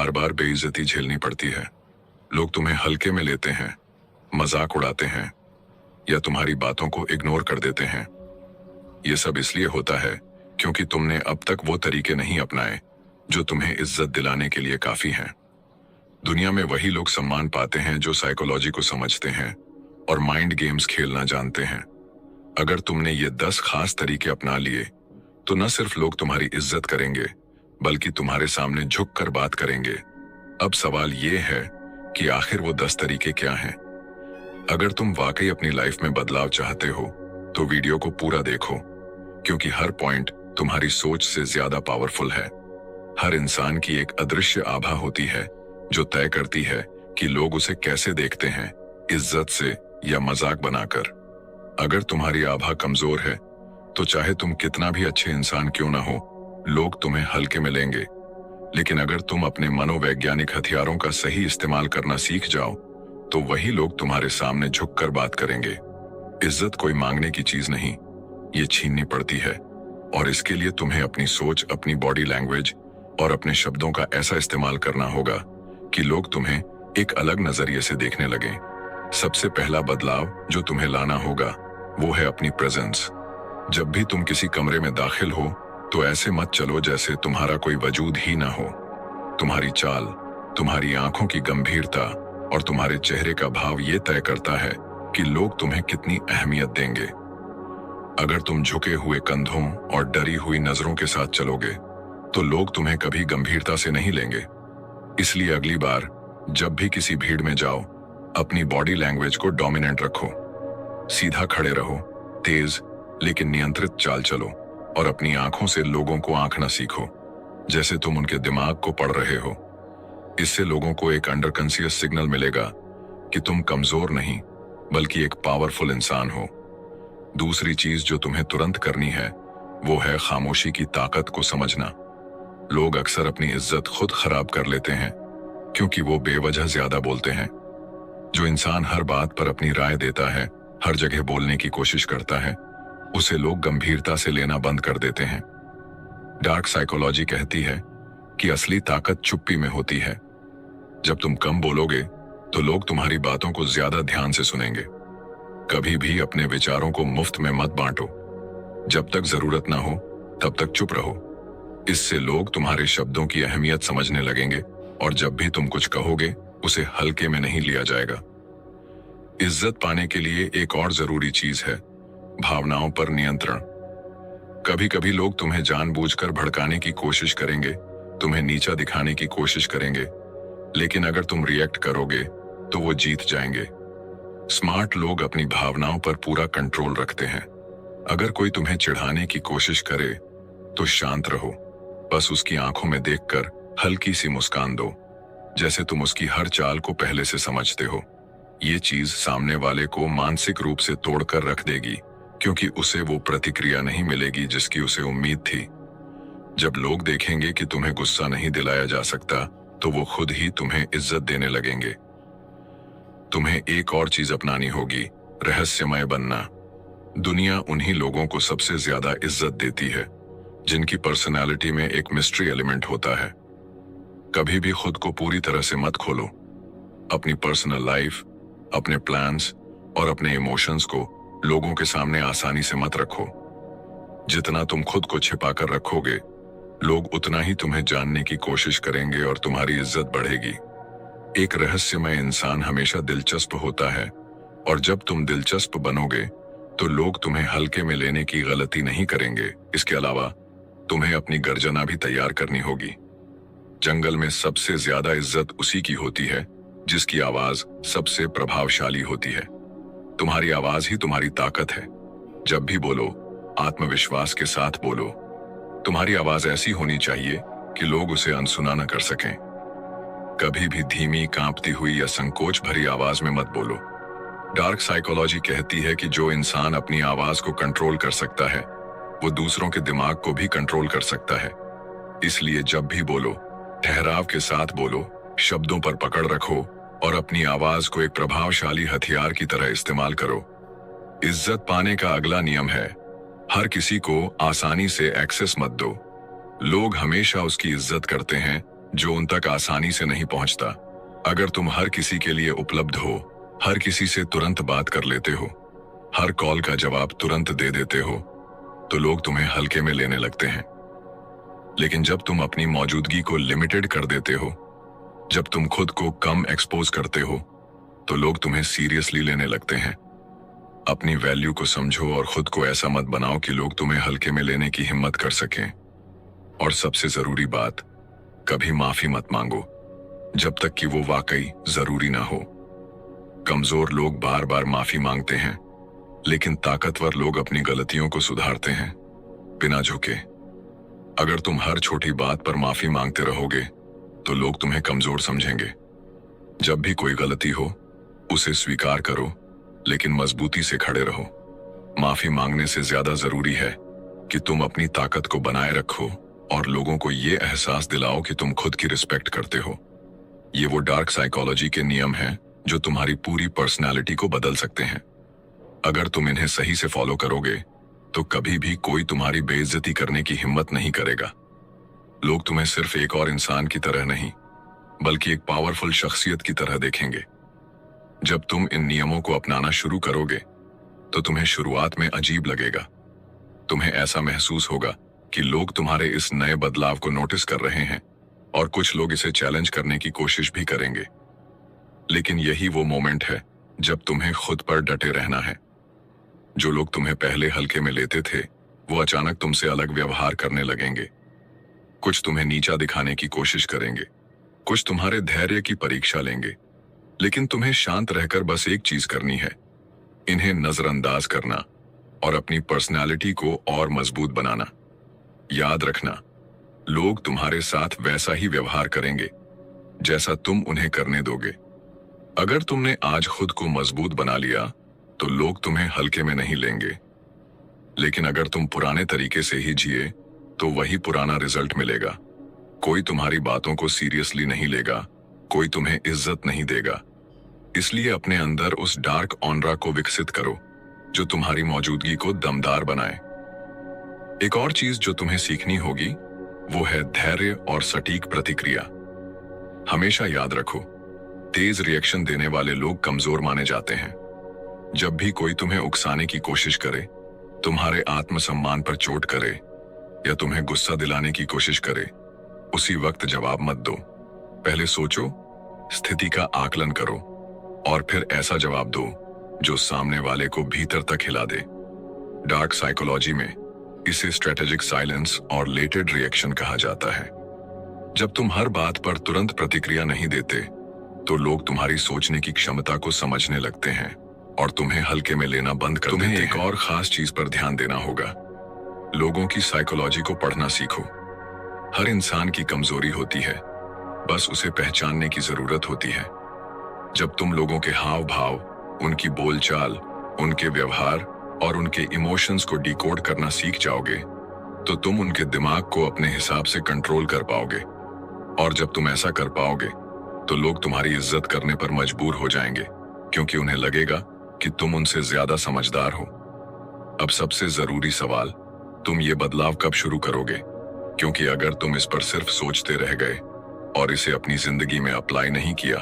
बार बार बेइज्जती झेलनी पड़ती है। लोग तुम्हें हल्के में लेते हैं, मजाक उड़ाते हैं या तुम्हारी बातों को इग्नोर कर देते हैं। ये सब इसलिए होता है क्योंकि तुमने अब तक वो तरीके नहीं अपनाए जो तुम्हें इज्जत दिलाने के लिए काफी हैं। दुनिया में वही लोग सम्मान पाते हैं जो साइकोलॉजी को समझते हैं और माइंड गेम्स खेलना जानते हैं। अगर तुमने ये 10 खास तरीके अपना लिए तो न सिर्फ लोग तुम्हारी इज्जत करेंगे बल्कि तुम्हारे सामने झुक कर बात करेंगे। अब सवाल ये है कि आखिर वो 10 तरीके क्या हैं? अगर तुम वाकई अपनी लाइफ में बदलाव चाहते हो तो वीडियो को पूरा देखो, क्योंकि हर पॉइंट तुम्हारी सोच से ज्यादा पावरफुल है। हर इंसान की एक अदृश्य आभा होती है जो तय करती है कि लोग उसे कैसे देखते हैं, इज्जत से या मजाक बनाकर। अगर तुम्हारी आभा कमजोर है तो चाहे तुम कितना भी अच्छे इंसान क्यों ना हो, लोग तुम्हें हल्के में लेंगे। लेकिन अगर तुम अपने मनोवैज्ञानिक हथियारों का सही इस्तेमाल करना सीख जाओ तो वही लोग तुम्हारे सामने झुककर बात करेंगे। इज्जत कोई मांगने की चीज नहीं, ये छीननी पड़ती है, और इसके लिए तुम्हें अपनी सोच, अपनी बॉडी लैंग्वेज और अपने शब्दों का ऐसा इस्तेमाल करना होगा कि लोग तुम्हें एक अलग नजरिए से देखने लगें। सबसे पहला बदलाव जो तुम्हें लाना होगा वो है अपनी प्रेजेंस। जब भी तुम किसी कमरे में दाखिल हो तो ऐसे मत चलो जैसे तुम्हारा कोई वजूद ही ना हो। तुम्हारी चाल, तुम्हारी आंखों की गंभीरता और तुम्हारे चेहरे का भाव ये तय करता है कि लोग तुम्हें कितनी अहमियत देंगे। अगर तुम झुके हुए कंधों और डरी हुई नजरों के साथ चलोगे तो लोग तुम्हें कभी गंभीरता से नहीं लेंगे। इसलिए अगली बार जब भी किसी भीड़ में जाओ, अपनी बॉडी लैंग्वेज को डोमिनेंट रखो। सीधा खड़े रहो, तेज लेकिन नियंत्रित चाल चलो और अपनी आंखों से लोगों को आंकना सीखो जैसे तुम उनके दिमाग को पढ़ रहे हो। इससे लोगों को एक अंडरकॉन्शियस सिग्नल मिलेगा कि तुम कमजोर नहीं बल्कि एक पावरफुल इंसान हो। दूसरी चीज जो तुम्हें तुरंत करनी है वो है खामोशी की ताकत को समझना। लोग अक्सर अपनी इज्जत खुद खराब कर लेते हैं क्योंकि वो बेवजह ज्यादा बोलते हैं। जो इंसान हर बात पर अपनी राय देता है, हर जगह बोलने की कोशिश करता है, उसे लोग गंभीरता से लेना बंद कर देते हैं। डार्क साइकोलॉजी कहती है कि असली ताकत चुप्पी में होती है। जब तुम कम बोलोगे तो लोग तुम्हारी बातों को ज्यादा ध्यान से सुनेंगे। कभी भी अपने विचारों को मुफ्त में मत बांटो। जब तक जरूरत ना हो तब तक चुप रहो। इससे लोग तुम्हारे शब्दों की अहमियत समझने लगेंगे और जब भी तुम कुछ कहोगे उसे हल्के में नहीं लिया जाएगा। इज्जत पाने के लिए एक और जरूरी चीज है भावनाओं पर नियंत्रण। कभी कभी लोग तुम्हें जानबूझकर भड़काने की कोशिश करेंगे, तुम्हें नीचा दिखाने की कोशिश करेंगे, लेकिन अगर तुम रिएक्ट करोगे तो वो जीत जाएंगे। स्मार्ट लोग अपनी भावनाओं पर पूरा कंट्रोल रखते हैं। अगर कोई तुम्हें चिढ़ाने की कोशिश करे तो शांत रहो, बस उसकी आंखों में देखकर हल्की सी मुस्कान दो जैसे तुम उसकी हर चाल को पहले से समझते हो। ये चीज सामने वाले को मानसिक रूप से तोड़कर रख देगी क्योंकि उसे वो प्रतिक्रिया नहीं मिलेगी जिसकी उसे उम्मीद थी। जब लोग देखेंगे कि तुम्हें गुस्सा नहीं दिलाया जा सकता तो वो खुद ही तुम्हें इज्जत देने लगेंगे। तुम्हें एक और चीज अपनानी होगी, रहस्यमय बनना। दुनिया उन्हीं लोगों को सबसे ज्यादा इज्जत देती है जिनकी पर्सनालिटी में एक मिस्ट्री एलिमेंट होता है। कभी भी खुद को पूरी तरह से मत खोलो। अपनी पर्सनल लाइफ, अपने प्लान्स और अपने इमोशंस को लोगों के सामने आसानी से मत रखो। जितना तुम खुद को छिपा कर रखोगे, लोग उतना ही तुम्हें जानने की कोशिश करेंगे और तुम्हारी इज्जत बढ़ेगी। एक रहस्यमय इंसान हमेशा दिलचस्प होता है, और जब तुम दिलचस्प बनोगे तो लोग तुम्हें हल्के में लेने की गलती नहीं करेंगे। इसके अलावा तुम्हें अपनी गर्जना भी तैयार करनी होगी। जंगल में सबसे ज्यादा इज्जत उसी की होती है जिसकी आवाज सबसे प्रभावशाली होती है। तुम्हारी आवाज ही तुम्हारी ताकत है। जब भी बोलो, आत्मविश्वास के साथ बोलो। तुम्हारी आवाज ऐसी होनी चाहिए कि लोग उसे अनसुना न कर सकें। कभी भी धीमी, कांपती हुई या संकोच भरी आवाज में मत बोलो। डार्क साइकोलॉजी कहती है कि जो इंसान अपनी आवाज को कंट्रोल कर सकता है वो दूसरों के दिमाग को भी कंट्रोल कर सकता है। इसलिए जब भी बोलो, ठहराव के साथ बोलो, शब्दों पर पकड़ रखो और अपनी आवाज को एक प्रभावशाली हथियार की तरह इस्तेमाल करो। इज्जत पाने का अगला नियम है, हर किसी को आसानी से एक्सेस मत दो। लोग हमेशा उसकी इज्जत करते हैं जो उन तक आसानी से नहीं पहुंचता। अगर तुम हर किसी के लिए उपलब्ध हो, हर किसी से तुरंत बात कर लेते हो, हर कॉल का जवाब तुरंत दे देते हो, तो लोग तुम्हें हल्के में लेने लगते हैं। लेकिन जब तुम अपनी मौजूदगी को लिमिटेड कर देते हो, जब तुम खुद को कम एक्सपोज करते हो, तो लोग तुम्हें सीरियसली लेने लगते हैं। अपनी वैल्यू को समझो और खुद को ऐसा मत बनाओ कि लोग तुम्हें हल्के में लेने की हिम्मत कर सकें। और सबसे जरूरी बात, कभी माफी मत मांगो जब तक कि वो वाकई जरूरी ना हो। कमजोर लोग बार बार माफी मांगते हैं, लेकिन ताकतवर लोग अपनी गलतियों को सुधारते हैं बिना झुके। अगर तुम हर छोटी बात पर माफी मांगते रहोगे तो लोग तुम्हें कमजोर समझेंगे। जब भी कोई गलती हो उसे स्वीकार करो, लेकिन मजबूती से खड़े रहो। माफी मांगने से ज्यादा जरूरी है कि तुम अपनी ताकत को बनाए रखो और लोगों को ये एहसास दिलाओ कि तुम खुद की रिस्पेक्ट करते हो। ये वो डार्क साइकोलॉजी के नियम हैं जो तुम्हारी पूरी पर्सनालिटी को बदल सकते हैं। अगर तुम इन्हें सही से फॉलो करोगे तो कभी भी कोई तुम्हारी बेइज्जती करने की हिम्मत नहीं करेगा। लोग तुम्हें सिर्फ एक और इंसान की तरह नहीं, बल्कि एक पावरफुल शख्सियत की तरह देखेंगे। जब तुम इन नियमों को अपनाना शुरू करोगे तो तुम्हें शुरुआत में अजीब लगेगा। तुम्हें ऐसा महसूस होगा कि लोग तुम्हारे इस नए बदलाव को नोटिस कर रहे हैं और कुछ लोग इसे चैलेंज करने की कोशिश भी करेंगे। लेकिन यही वो मोमेंट है जब तुम्हें खुद पर डटे रहना है। जो लोग तुम्हें पहले हल्के में लेते थे, वो अचानक तुमसे अलग व्यवहार करने लगेंगे। कुछ तुम्हें नीचा दिखाने की कोशिश करेंगे, कुछ तुम्हारे धैर्य की परीक्षा लेंगे, लेकिन तुम्हें शांत रहकर बस एक चीज करनी है, इन्हें नजरअंदाज करना और अपनी पर्सनालिटी को और मजबूत बनाना। याद रखना, लोग तुम्हारे साथ वैसा ही व्यवहार करेंगे जैसा तुम उन्हें करने दोगे। अगर तुमने आज खुद को मजबूत बना लिया तो लोग तुम्हें हल्के में नहीं लेंगे। लेकिन अगर तुम पुराने तरीके से ही जिए तो वही पुराना रिजल्ट मिलेगा। कोई तुम्हारी बातों को सीरियसली नहीं लेगा, कोई तुम्हें इज्जत नहीं देगा। इसलिए अपने अंदर उस डार्क ऑनरा को विकसित करो जो तुम्हारी मौजूदगी को दमदार बनाए। एक और चीज जो तुम्हें सीखनी होगी वो है धैर्य और सटीक प्रतिक्रिया। हमेशा याद रखो, तेज रिएक्शन देने वाले लोग कमजोर माने जाते हैं। जब भी कोई तुम्हें उकसाने की कोशिश करे, तुम्हारे आत्मसम्मान पर चोट करे या तुम्हें गुस्सा दिलाने की कोशिश करे, उसी वक्त जवाब मत दो। पहले सोचो, स्थिति का आकलन करो और फिर ऐसा जवाब दो जो सामने वाले को भीतर तक हिला दे। डार्क साइकोलॉजी में इसे स्ट्रेटेजिक साइलेंस और लेटेड रिएक्शन कहा जाता है। जब तुम हर बात पर तुरंत प्रतिक्रिया नहीं देते तो लोग तुम्हारी सोचने की क्षमता को समझने लगते हैं और तुम्हें हल्के में लेना बंद कर देते हैं। तुम्हें एक और खास चीज पर ध्यान देना होगा, लोगों की साइकोलॉजी को पढ़ना सीखो। हर इंसान की कमजोरी होती है, बस उसे पहचानने की जरूरत होती है। जब तुम लोगों के हाव भाव, उनकी बोलचाल, उनके व्यवहार और उनके इमोशंस को डिकोड करना सीख जाओगे तो तुम उनके दिमाग को अपने हिसाब से कंट्रोल कर पाओगे। और जब तुम ऐसा कर पाओगे तो लोग तुम्हारी इज्जत करने पर मजबूर हो जाएंगे, क्योंकि उन्हें लगेगा कि तुम उनसे ज्यादा समझदार हो। अब सबसे जरूरी सवाल, तुम ये बदलाव कब शुरू करोगे? क्योंकि अगर तुम इस पर सिर्फ सोचते रह गए और इसे अपनी जिंदगी में अप्लाई नहीं किया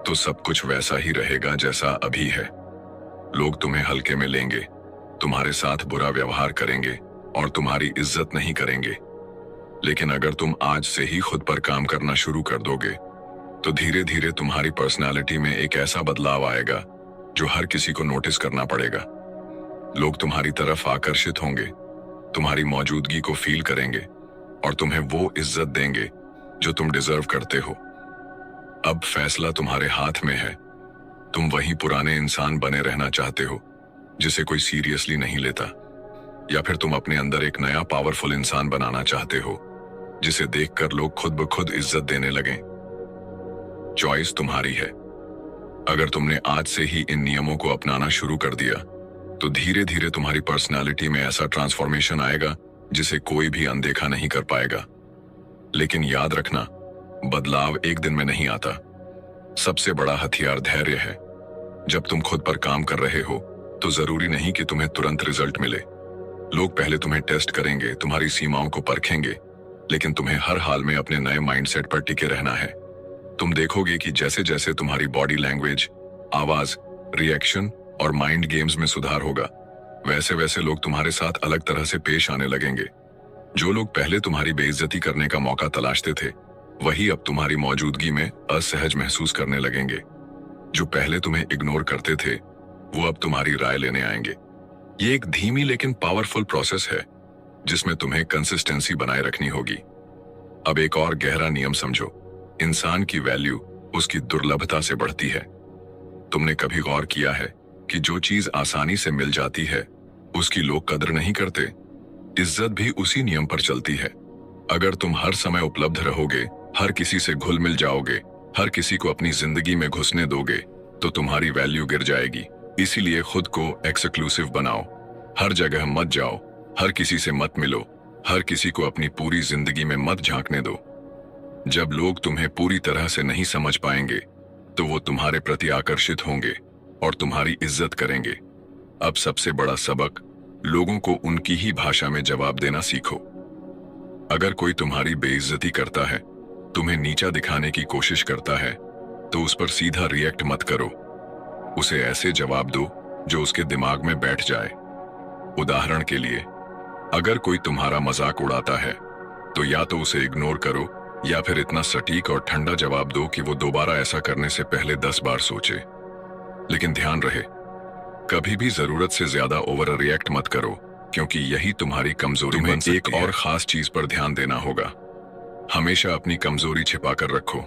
तो सब कुछ वैसा ही रहेगा जैसा अभी है। लोग तुम्हें हल्के में लेंगे, तुम्हारे साथ बुरा व्यवहार करेंगे और तुम्हारी इज्जत नहीं करेंगे। लेकिन अगर तुम आज से ही खुद पर काम करना शुरू कर दोगे तो धीरे धीरे तुम्हारी पर्सनालिटी में एक ऐसा बदलाव आएगा जो हर किसी को नोटिस करना पड़ेगा। लोग तुम्हारी तरफ आकर्षित होंगे, तुम्हारी मौजूदगी को फील करेंगे और तुम्हें वो इज्जत देंगे जो तुम डिजर्व करते हो। अब फैसला तुम्हारे हाथ में है। तुम वही पुराने इंसान बने रहना चाहते हो जिसे कोई सीरियसली नहीं लेता, या फिर तुम अपने अंदर एक नया पावरफुल इंसान बनाना चाहते हो जिसे देखकर लोग खुद ब खुद इज्जत देने लगें। चॉइस तुम्हारी है। अगर तुमने आज से ही इन नियमों को अपनाना शुरू कर दिया तो धीरे धीरे तुम्हारी पर्सनालिटी में ऐसा ट्रांसफॉर्मेशन आएगा जिसे कोई भी अनदेखा नहीं कर पाएगा। लेकिन याद रखना, बदलाव एक दिन में नहीं आता। सबसे बड़ा हथियार धैर्य है। जब तुम खुद पर काम कर रहे हो तो जरूरी नहीं कि तुम्हें तुरंत रिजल्ट मिले। लोग पहले तुम्हें टेस्ट करेंगे, तुम्हारी सीमाओं को परखेंगे लेकिन तुम्हें हर हाल में अपने नए माइंडसेट पर टिके रहना है। तुम देखोगे कि जैसे जैसे तुम्हारी बॉडी लैंग्वेज, आवाज, रिएक्शन और माइंड गेम्स में सुधार होगा, वैसे वैसे लोग तुम्हारे साथ अलग तरह से पेश आने लगेंगे। जो लोग पहले तुम्हारी बेइज्जती करने का मौका तलाशते थे, वही अब तुम्हारी मौजूदगी में असहज महसूस करने लगेंगे। जो पहले तुम्हें इग्नोर करते थे, वो अब तुम्हारी राय लेने आएंगे। ये एक धीमी लेकिन पावरफुल प्रोसेस है, जिसमें तुम्हें कंसिस्टेंसी बनाए रखनी होगी। अब एक और गहरा नियम समझो, इंसान की वैल्यू उसकी दुर्लभता से बढ़ती है। तुमने कभी गौर किया है कि जो चीज आसानी से मिल जाती है, उसकी लोग कदर नहीं करते? इज्जत भी उसी नियम पर चलती है। अगर तुम हर समय उपलब्ध रहोगे, हर किसी से घुल मिल जाओगे, हर किसी को अपनी जिंदगी में घुसने दोगे, तो तुम्हारी वैल्यू गिर जाएगी। इसीलिए खुद को एक्सक्लूसिव बनाओ। हर जगह मत जाओ, हर किसी से मत मिलो, हर किसी को अपनी पूरी जिंदगी में मत झांकने दो। जब लोग तुम्हें पूरी तरह से नहीं समझ पाएंगे, तो वो तुम्हारे प्रति आकर्षित होंगे और तुम्हारी इज्जत करेंगे। अब सबसे बड़ा सबक, लोगों को उनकी ही भाषा में जवाब देना सीखो। अगर कोई तुम्हारी बेइज्जती करता है, तुम्हें नीचा दिखाने की कोशिश करता है, तो उस पर सीधा रिएक्ट मत करो। उसे ऐसे जवाब दो जो उसके दिमाग में बैठ जाए। उदाहरण के लिए, अगर कोई तुम्हारा मजाक उड़ाता है, तो या तो उसे इग्नोर करो या फिर इतना सटीक और ठंडा जवाब दो कि वो दोबारा ऐसा करने से पहले 10 बार सोचे। लेकिन ध्यान रहे, कभी भी जरूरत से ज्यादा ओवर रिएक्ट मत करो, क्योंकि यही तुम्हारी कमजोरी बन सकती है। एक और खास चीज पर ध्यान देना होगा, हमेशा अपनी कमजोरी छिपाकर रखो।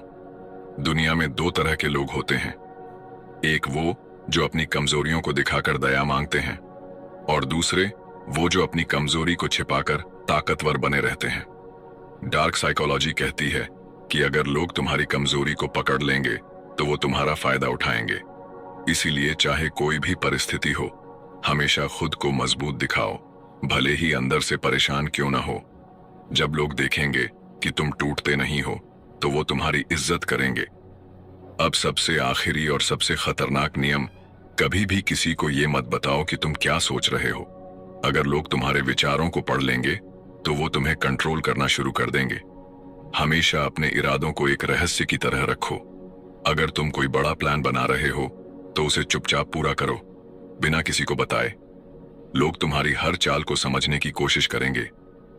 दुनिया में 2 तरह के लोग होते हैं, एक वो जो अपनी कमजोरियों को दिखाकर दया मांगते हैं, और दूसरे वो जो अपनी कमजोरी को छिपाकर ताकतवर बने रहते हैं। डार्क साइकोलॉजी कहती है कि अगर लोग तुम्हारी कमजोरी को पकड़ लेंगे, तो वो तुम्हारा फायदा उठाएंगे। इसीलिए चाहे कोई भी परिस्थिति हो, हमेशा खुद को मजबूत दिखाओ, भले ही अंदर से परेशान क्यों ना हो। जब लोग देखेंगे कि तुम टूटते नहीं हो, तो वो तुम्हारी इज्जत करेंगे। अब सबसे आखिरी और सबसे खतरनाक नियम, कभी भी किसी को ये मत बताओ कि तुम क्या सोच रहे हो। अगर लोग तुम्हारे विचारों को पढ़ लेंगे, तो वो तुम्हें कंट्रोल करना शुरू कर देंगे। हमेशा अपने इरादों को एक रहस्य की तरह रखो। अगर तुम कोई बड़ा प्लान बना रहे हो, तो उसे चुपचाप पूरा करो, बिना किसी को बताए। लोग तुम्हारी हर चाल को समझने की कोशिश करेंगे,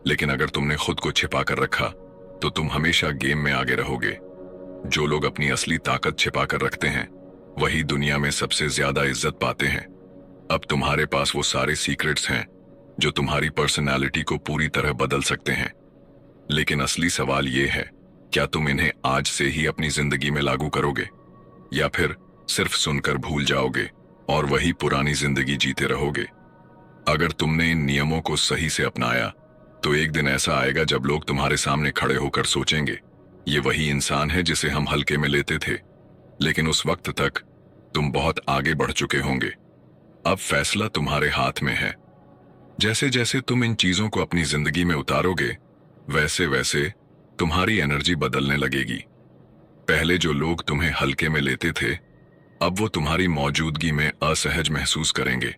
लेकिन अगर तुमने खुद को छिपा कर रखा, तो तुम हमेशा गेम में आगे रहोगे। जो लोग अपनी असली ताकत छिपा कर रखते हैं, वही दुनिया में सबसे ज्यादा इज्जत पाते हैं। अब तुम्हारे पास वो सारे सीक्रेट्स हैं जो तुम्हारी पर्सनालिटी को पूरी तरह बदल सकते हैं। लेकिन असली सवाल ये है, क्या तुम इन्हें आज से ही अपनी जिंदगी में लागू करोगे, या फिर सिर्फ सुनकर भूल जाओगे और वही पुरानी जिंदगी जीते रहोगे? अगर तुमने इन नियमों को सही से अपनाया, तो एक दिन ऐसा आएगा जब लोग तुम्हारे सामने खड़े होकर सोचेंगे, ये वही इंसान है जिसे हम हल्के में लेते थे। लेकिन उस वक्त तक तुम बहुत आगे बढ़ चुके होंगे। अब फैसला तुम्हारे हाथ में है। जैसे जैसे तुम इन चीजों को अपनी जिंदगी में उतारोगे, वैसे वैसे तुम्हारी एनर्जी बदलने लगेगी। पहले जो लोग तुम्हें हल्के में लेते थे, अब वो तुम्हारी मौजूदगी में असहज महसूस करेंगे।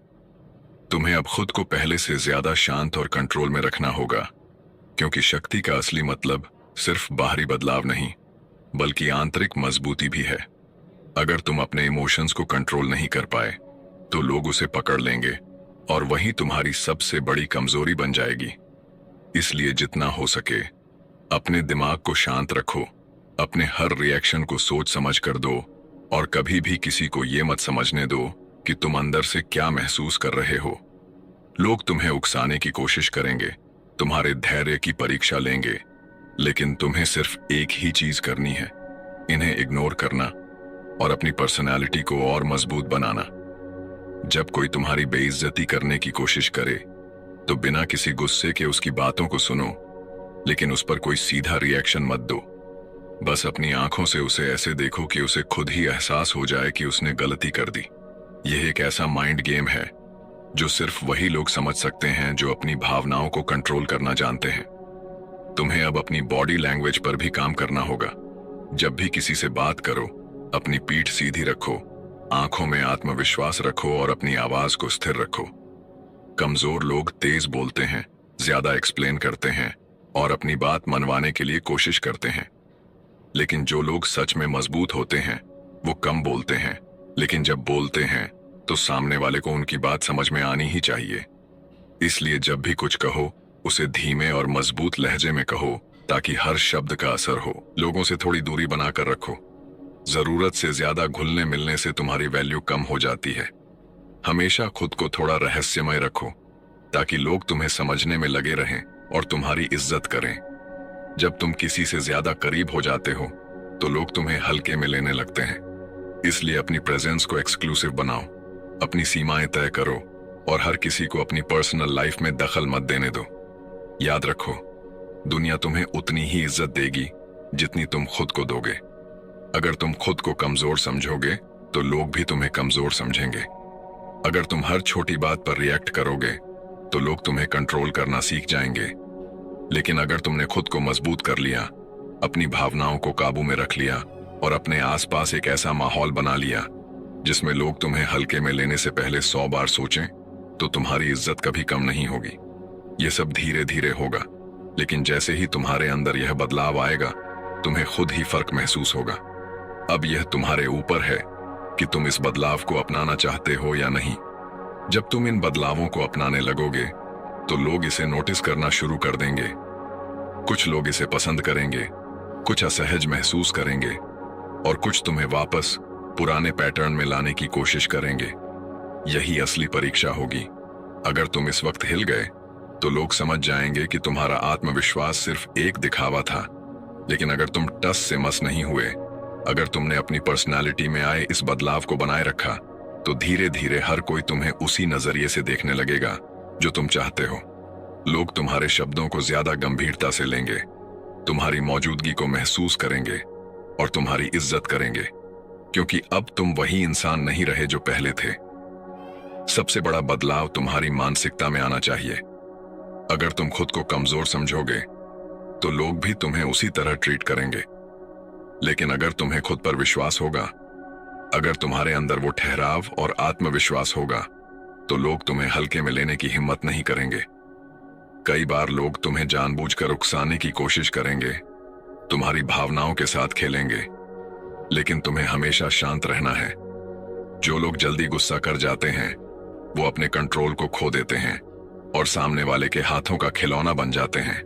तुम्हें अब खुद को पहले से ज्यादा शांत और कंट्रोल में रखना होगा, क्योंकि शक्ति का असली मतलब सिर्फ बाहरी बदलाव नहीं, बल्कि आंतरिक मजबूती भी है। अगर तुम अपने इमोशंस को कंट्रोल नहीं कर पाए, तो लोग उसे पकड़ लेंगे और वही तुम्हारी सबसे बड़ी कमजोरी बन जाएगी। इसलिए जितना हो सके अपने दिमाग को शांत रखो, अपने हर रिएक्शन को सोच समझ कर दो, और कभी भी किसी को ये मत समझने दो कि तुम अंदर से क्या महसूस कर रहे हो। लोग तुम्हें उकसाने की कोशिश करेंगे, तुम्हारे धैर्य की परीक्षा लेंगे, लेकिन तुम्हें सिर्फ एक ही चीज करनी है, इन्हें इग्नोर करना और अपनी पर्सनालिटी को और मजबूत बनाना। जब कोई तुम्हारी बेइज्जती करने की कोशिश करे, तो बिना किसी गुस्से के उसकी बातों को सुनो, लेकिन उस पर कोई सीधा रिएक्शन मत दो। बस अपनी आंखों से उसे ऐसे देखो कि उसे खुद ही एहसास हो जाए कि उसने गलती कर दी। यह एक ऐसा माइंड गेम है जो सिर्फ वही लोग समझ सकते हैं जो अपनी भावनाओं को कंट्रोल करना जानते हैं। तुम्हें अब अपनी बॉडी लैंग्वेज पर भी काम करना होगा। जब भी किसी से बात करो, अपनी पीठ सीधी रखो, आंखों में आत्मविश्वास रखो और अपनी आवाज को स्थिर रखो। कमजोर लोग तेज बोलते हैं, ज्यादा एक्सप्लेन करते हैं और अपनी बात मनवाने के लिए कोशिश करते हैं। लेकिन जो लोग सच में मजबूत होते हैं वो कम बोलते हैं, लेकिन जब बोलते हैं तो सामने वाले को उनकी बात समझ में आनी ही चाहिए। इसलिए जब भी कुछ कहो उसे धीमे और मजबूत लहजे में कहो ताकि हर शब्द का असर हो। लोगों से थोड़ी दूरी बनाकर रखो। जरूरत से ज्यादा घुलने मिलने से तुम्हारी वैल्यू कम हो जाती है। हमेशा खुद को थोड़ा रहस्यमय रखो ताकि लोग तुम्हें समझने में लगे रहें और तुम्हारी इज्जत करें। जब तुम किसी से ज्यादा करीब हो जाते हो तो लोग तुम्हें हल्के में लेने लगते हैं। इसलिए अपनी प्रेजेंस को एक्सक्लूसिव बनाओ, अपनी सीमाएं तय करो और हर किसी को अपनी पर्सनल लाइफ में दखल मत देने दो। याद रखो, दुनिया तुम्हें उतनी ही इज्जत देगी जितनी तुम खुद को दोगे। अगर तुम खुद को कमजोर समझोगे तो लोग भी तुम्हें कमजोर समझेंगे। अगर तुम हर छोटी बात पर रिएक्ट करोगे तो लोग तुम्हें कंट्रोल करना सीख जाएंगे। लेकिन अगर तुमने खुद को मजबूत कर लिया, अपनी भावनाओं को काबू में रख लिया और अपने आसपास एक ऐसा माहौल बना लिया जिसमें लोग तुम्हें हल्के में लेने से पहले 100 बार सोचें, तो तुम्हारी इज्जत कभी कम नहीं होगी। यह सब धीरे धीरे होगा, लेकिन जैसे ही तुम्हारे अंदर यह बदलाव आएगा तुम्हें खुद ही फर्क महसूस होगा। अब यह तुम्हारे ऊपर है कि तुम इस बदलाव को अपनाना चाहते हो या नहीं। जब तुम इन बदलावों को अपनाने लगोगे तो लोग इसे नोटिस करना शुरू कर देंगे। कुछ लोग इसे पसंद करेंगे, कुछ असहज महसूस करेंगे और कुछ तुम्हें वापस पुराने पैटर्न में लाने की कोशिश करेंगे। यही असली परीक्षा होगी। अगर तुम इस वक्त हिल गए तो लोग समझ जाएंगे कि तुम्हारा आत्मविश्वास सिर्फ एक दिखावा था। लेकिन अगर तुम टस से मस नहीं हुए, अगर तुमने अपनी पर्सनालिटी में आए इस बदलाव को बनाए रखा, तो धीरे धीरे हर कोई तुम्हें उसी नजरिए से देखने लगेगा जो तुम चाहते हो। लोग तुम्हारे शब्दों को ज्यादा गंभीरता से लेंगे, तुम्हारी मौजूदगी को महसूस करेंगे और तुम्हारी इज्जत करेंगे, क्योंकि अब तुम वही इंसान नहीं रहे जो पहले थे। सबसे बड़ा बदलाव तुम्हारी मानसिकता में आना चाहिए। अगर तुम खुद को कमजोर समझोगे तो लोग भी तुम्हें उसी तरह ट्रीट करेंगे। लेकिन अगर तुम्हें खुद पर विश्वास होगा, अगर तुम्हारे अंदर वो ठहराव और आत्मविश्वास होगा, तो लोग तुम्हें हल्के में लेने की हिम्मत नहीं करेंगे। कई बार लोग तुम्हें जानबूझकर उकसाने की कोशिश करेंगे, तुम्हारी भावनाओं के साथ खेलेंगे, लेकिन तुम्हें हमेशा शांत रहना है। जो लोग जल्दी गुस्सा कर जाते हैं वो अपने कंट्रोल को खो देते हैं और सामने वाले के हाथों का खिलौना बन जाते हैं।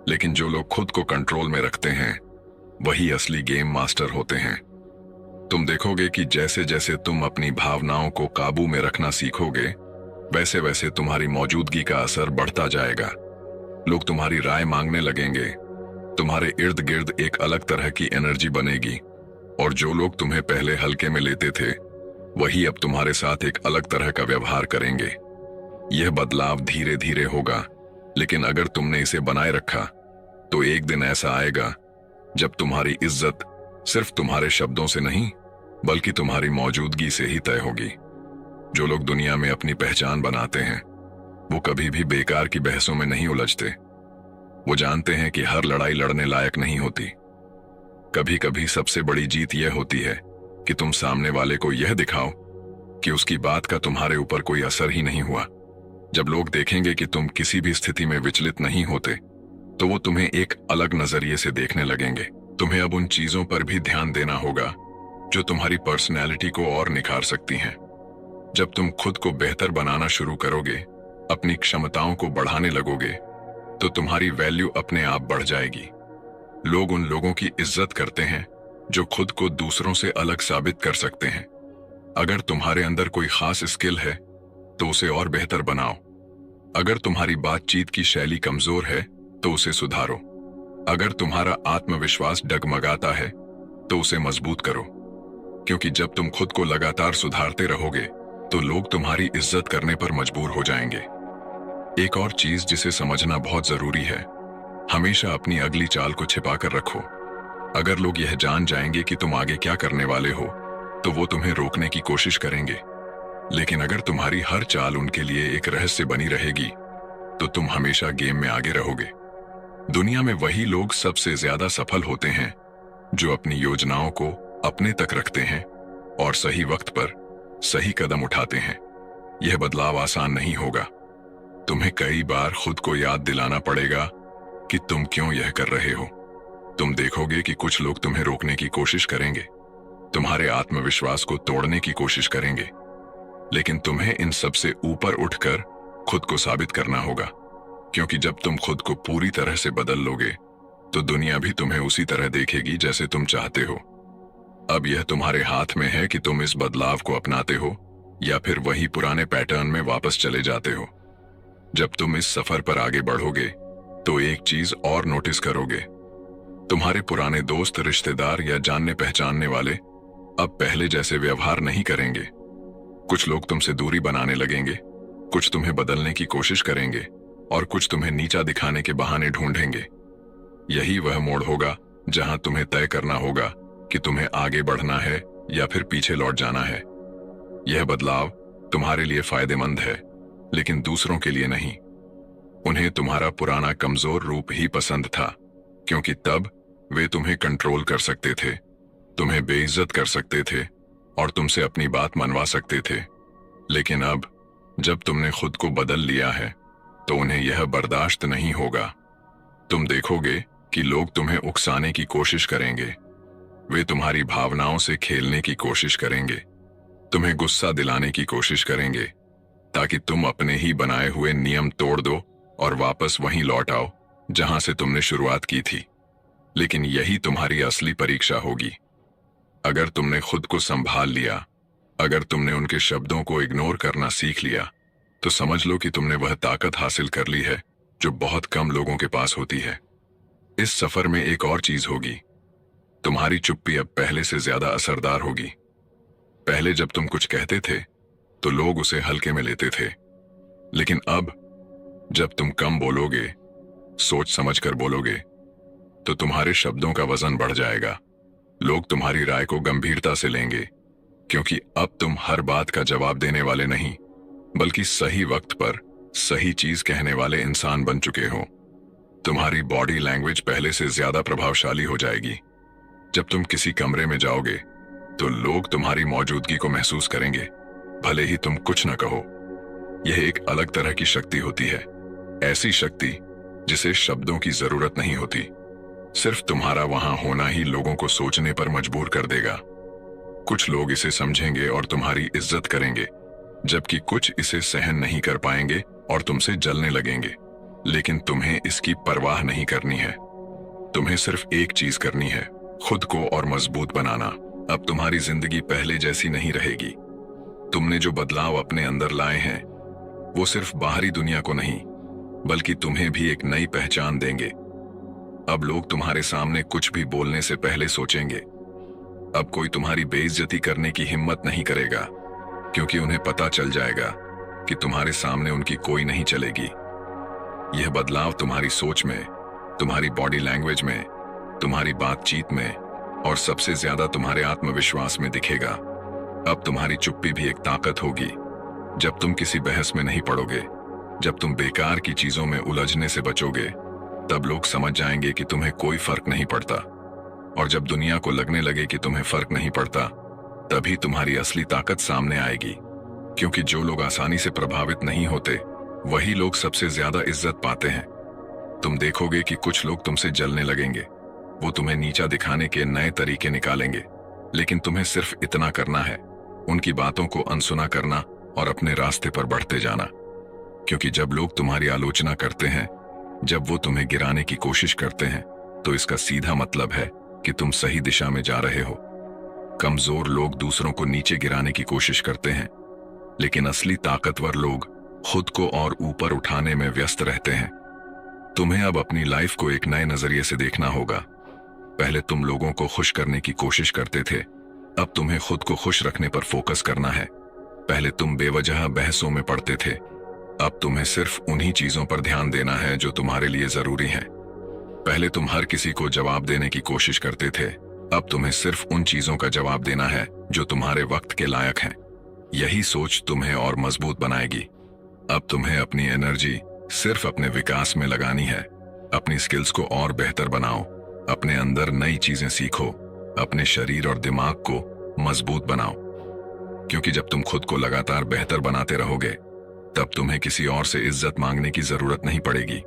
लेकिन जो लोग खुद को कंट्रोल में रखते हैं वही असली गेम मास्टर होते हैं। तुम देखोगे कि जैसे जैसे तुम अपनी भावनाओं को काबू में रखना सीखोगे, वैसे वैसे तुम्हारी मौजूदगी का असर बढ़ता जाएगा। लोग तुम्हारी राय मांगने लगेंगे, तुम्हारे इर्द गिर्द एक अलग तरह की एनर्जी बनेगी और जो लोग तुम्हें पहले हल्के में लेते थे वही अब तुम्हारे साथ एक अलग तरह का व्यवहार करेंगे। यह बदलाव धीरे धीरे होगा, लेकिन अगर तुमने इसे बनाए रखा तो एक दिन ऐसा आएगा जब तुम्हारी इज्जत सिर्फ तुम्हारे शब्दों से नहीं बल्कि तुम्हारी मौजूदगी से ही तय होगी। जो लोग दुनिया में अपनी पहचान बनाते हैं वो कभी भी बेकार की बहसों में नहीं उलझते। वो जानते हैं कि हर लड़ाई लड़ने लायक नहीं होती। कभी कभी सबसे बड़ी जीत यह होती है कि तुम सामने वाले को यह दिखाओ कि उसकी बात का तुम्हारे ऊपर कोई असर ही नहीं हुआ। जब लोग देखेंगे कि तुम किसी भी स्थिति में विचलित नहीं होते तो वो तुम्हें एक अलग नजरिए से देखने लगेंगे। तुम्हें अब उन चीजों पर भी ध्यान देना होगा जो तुम्हारी पर्सनैलिटी को और निखार सकती हैं। जब तुम खुद को बेहतर बनाना शुरू करोगे, अपनी क्षमताओं को बढ़ाने लगोगे, तो तुम्हारी वैल्यू अपने आप बढ़ जाएगी। लोग उन लोगों की इज्जत करते हैं जो खुद को दूसरों से अलग साबित कर सकते हैं। अगर तुम्हारे अंदर कोई खास स्किल है तो उसे और बेहतर बनाओ। अगर तुम्हारी बातचीत की शैली कमजोर है तो उसे सुधारो। अगर तुम्हारा आत्मविश्वास डगमगाता है तो उसे मजबूत करो, क्योंकि जब तुम खुद को लगातार सुधारते रहोगे तो लोग तुम्हारी इज्जत करने पर मजबूर हो जाएंगे। एक और चीज जिसे समझना बहुत जरूरी है, हमेशा अपनी अगली चाल को छिपा कर रखो। अगर लोग यह जान जाएंगे कि तुम आगे क्या करने वाले हो तो वो तुम्हें रोकने की कोशिश करेंगे। लेकिन अगर तुम्हारी हर चाल उनके लिए एक रहस्य बनी रहेगी तो तुम हमेशा गेम में आगे रहोगे। दुनिया में वही लोग सबसे ज्यादा सफल होते हैं जो अपनी योजनाओं को अपने तक रखते हैं और सही वक्त पर सही कदम उठाते हैं। यह बदलाव आसान नहीं होगा। तुम्हें कई बार खुद को याद दिलाना पड़ेगा कि तुम क्यों यह कर रहे हो। तुम देखोगे कि कुछ लोग तुम्हें रोकने की कोशिश करेंगे, तुम्हारे आत्मविश्वास को तोड़ने की कोशिश करेंगे, लेकिन तुम्हें इन सब से ऊपर उठकर खुद को साबित करना होगा, क्योंकि जब तुम खुद को पूरी तरह से बदल लोगे तो दुनिया भी तुम्हें उसी तरह देखेगी जैसे तुम चाहते हो। अब यह तुम्हारे हाथ में है कि तुम इस बदलाव को अपनाते हो या फिर वही पुराने पैटर्न में वापस चले जाते हो। जब तुम इस सफर पर आगे बढ़ोगे तो एक चीज और नोटिस करोगे, तुम्हारे पुराने दोस्त, रिश्तेदार या जानने पहचानने वाले अब पहले जैसे व्यवहार नहीं करेंगे। कुछ लोग तुमसे दूरी बनाने लगेंगे, कुछ तुम्हें बदलने की कोशिश करेंगे और कुछ तुम्हें नीचा दिखाने के बहाने ढूंढेंगे। यही वह मोड़ होगा जहां तुम्हें तय करना होगा कि तुम्हें आगे बढ़ना है या फिर पीछे लौट जाना है। यह बदलाव तुम्हारे लिए फायदेमंद है, लेकिन दूसरों के लिए नहीं। उन्हें तुम्हारा पुराना कमजोर रूप ही पसंद था, क्योंकि तब वे तुम्हें कंट्रोल कर सकते थे, तुम्हें बेइज्जत कर सकते थे और तुमसे अपनी बात मनवा सकते थे। लेकिन अब जब तुमने खुद को बदल लिया है तो उन्हें यह बर्दाश्त नहीं होगा। तुम देखोगे कि लोग तुम्हें उकसाने की कोशिश करेंगे, वे तुम्हारी भावनाओं से खेलने की कोशिश करेंगे, तुम्हें गुस्सा दिलाने की कोशिश करेंगे, ताकि तुम अपने ही बनाए हुए नियम तोड़ दो और वापस वहीं लौट आओ जहां से तुमने शुरुआत की थी। लेकिन यही तुम्हारी असली परीक्षा होगी। अगर तुमने खुद को संभाल लिया, अगर तुमने उनके शब्दों को इग्नोर करना सीख लिया, तो समझ लो कि तुमने वह ताकत हासिल कर ली है जो बहुत कम लोगों के पास होती है। इस सफर में एक और चीज होगी, तुम्हारी चुप्पी अब पहले से ज्यादा असरदार होगी। पहले जब तुम कुछ कहते थे तो लोग उसे हल्के में लेते थे, लेकिन अब जब तुम कम बोलोगे, सोच समझकर बोलोगे, तो तुम्हारे शब्दों का वजन बढ़ जाएगा। लोग तुम्हारी राय को गंभीरता से लेंगे, क्योंकि अब तुम हर बात का जवाब देने वाले नहीं, बल्कि सही वक्त पर सही चीज कहने वाले इंसान बन चुके हो। तुम्हारी बॉडी लैंग्वेज पहले से ज्यादा प्रभावशाली हो जाएगी। जब तुम किसी कमरे में जाओगे तो लोग तुम्हारी मौजूदगी को महसूस करेंगे, भले ही तुम कुछ न कहो। यह एक अलग तरह की शक्ति होती है, ऐसी शक्ति जिसे शब्दों की जरूरत नहीं होती। सिर्फ तुम्हारा वहां होना ही लोगों को सोचने पर मजबूर कर देगा। कुछ लोग इसे समझेंगे और तुम्हारी इज्जत करेंगे, जबकि कुछ इसे सहन नहीं कर पाएंगे और तुमसे जलने लगेंगे। लेकिन तुम्हें इसकी परवाह नहीं करनी है। तुम्हें सिर्फ एक चीज करनी है, खुद को और मजबूत बनाना। अब तुम्हारी जिंदगी पहले जैसी नहीं रहेगी। तुमने जो बदलाव अपने अंदर लाए हैं वो सिर्फ बाहरी दुनिया को नहीं, बल्कि तुम्हें भी एक नई पहचान देंगे। अब लोग तुम्हारे सामने कुछ भी बोलने से पहले सोचेंगे। अब कोई तुम्हारी बेइज्जती करने की हिम्मत नहीं करेगा, क्योंकि उन्हें पता चल जाएगा कि तुम्हारे सामने उनकी कोई नहीं चलेगी। यह बदलाव तुम्हारी सोच में, तुम्हारी बॉडी लैंग्वेज में, तुम्हारी बातचीत में और सबसे ज्यादा तुम्हारे आत्मविश्वास में दिखेगा। अब तुम्हारी चुप्पी भी एक ताकत होगी। जब तुम किसी बहस में नहीं पड़ोगे, जब तुम बेकार की चीजों में उलझने से बचोगे, तब लोग समझ जाएंगे कि तुम्हें कोई फर्क नहीं पड़ता। और जब दुनिया को लगने लगे कि तुम्हें फर्क नहीं पड़ता, तभी तुम्हारी असली ताकत सामने आएगी। क्योंकि जो लोग आसानी से प्रभावित नहीं होते, वही लोग सबसे ज्यादा इज्जत पाते हैं। तुम देखोगे कि कुछ लोग तुमसे जलने लगेंगे, वो तुम्हें नीचा दिखाने के नए तरीके निकालेंगे, लेकिन तुम्हें सिर्फ इतना करना है, उनकी बातों को अनसुना करना और अपने रास्ते पर बढ़ते जाना। क्योंकि जब लोग तुम्हारी आलोचना करते हैं, जब वो तुम्हें गिराने की कोशिश करते हैं, तो इसका सीधा मतलब है कि तुम सही दिशा में जा रहे हो। कमजोर लोग दूसरों को नीचे गिराने की कोशिश करते हैं, लेकिन असली ताकतवर लोग खुद को और ऊपर उठाने में व्यस्त रहते हैं। तुम्हें अब अपनी लाइफ को एक नए नजरिए से देखना होगा। पहले तुम लोगों को खुश करने की कोशिश करते थे, अब तुम्हें खुद को खुश रखने पर फोकस करना है। पहले तुम बेवजह बहसों में पड़ते थे, अब तुम्हें सिर्फ उन्हीं चीजों पर ध्यान देना है जो तुम्हारे लिए जरूरी हैं। पहले तुम हर किसी को जवाब देने की कोशिश करते थे, अब तुम्हें सिर्फ उन चीजों का जवाब देना है जो तुम्हारे वक्त के लायक हैं। यही सोच तुम्हें और मजबूत बनाएगी। अब तुम्हें अपनी एनर्जी सिर्फ अपने विकास में लगानी है। अपनी स्किल्स को और बेहतर बनाओ, अपने अंदर नई चीजें सीखो, अपने शरीर और दिमाग को मजबूत बनाओ। क्योंकि जब तुम खुद को लगातार बेहतर बनाते रहोगे, तब तुम्हें किसी और से इज्जत मांगने की जरूरत नहीं पड़ेगी।